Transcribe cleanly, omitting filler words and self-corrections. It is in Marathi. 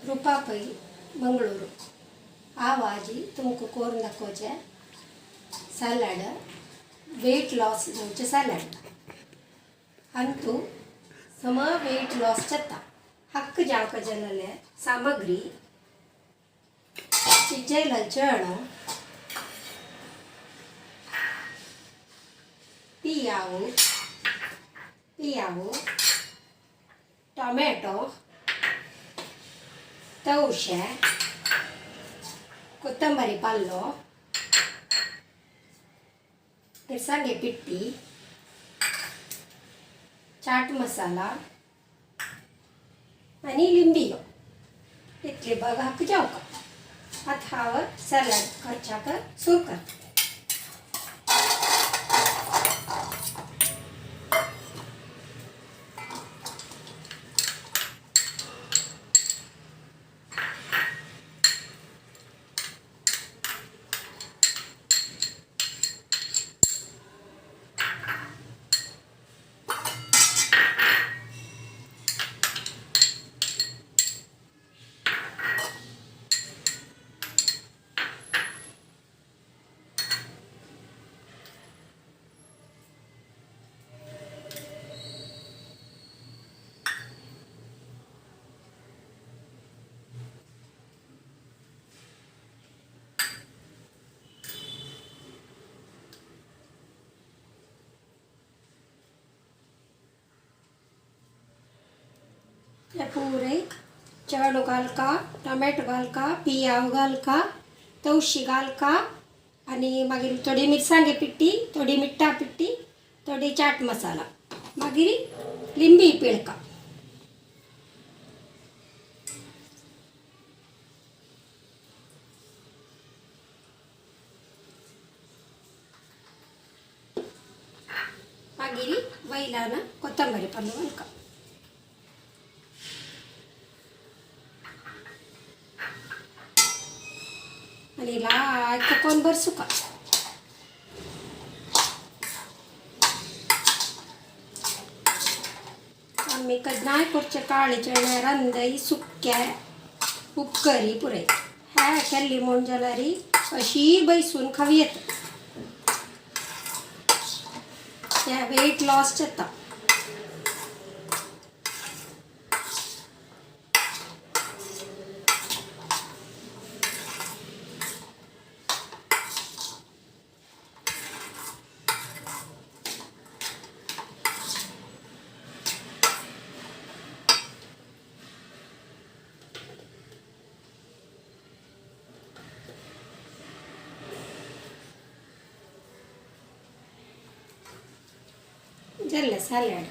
ರೂಪಾ ಪೈ ಮಂಗಳೂರು ಆವಾಜಿ तुमको कोरून दाखवचे सॅलड वेट लॉस जावचे सॅलड अंतु सम वेट लॉस चत्ता हक्क जावक जनले सामग्री चिज्जेल चण पियावु टೊಮೆಟೊ तवशे कोथंबरी पाल्लो मिरसांगे पिट्टी चाट मसाला आणि लिंबियो इतले बघ हाक जावका आता हाव सॅलड करच्याक सुरू कर या पूरे चण घाल का टोमॅटो घाल का पियाव घाल का तवशी घाल का आणि मागीर थोडी मिरसांगे पिट्टी थोडी मिठ्ठा पिट्टी थोडी चाट मसाला मागीर लिंबी पिळका मागीर वयल्यान कोथंबरी पालो घालका आणि लायक कोण बरसू का आम्ही कधी करचे काळी चणे रांदई सुक्या उपकरी पुरे ह्या केल्ली म्हूण जाल्यार अशी बैसून खावी येता त्या वेट लॉस जाता झालं सॅलड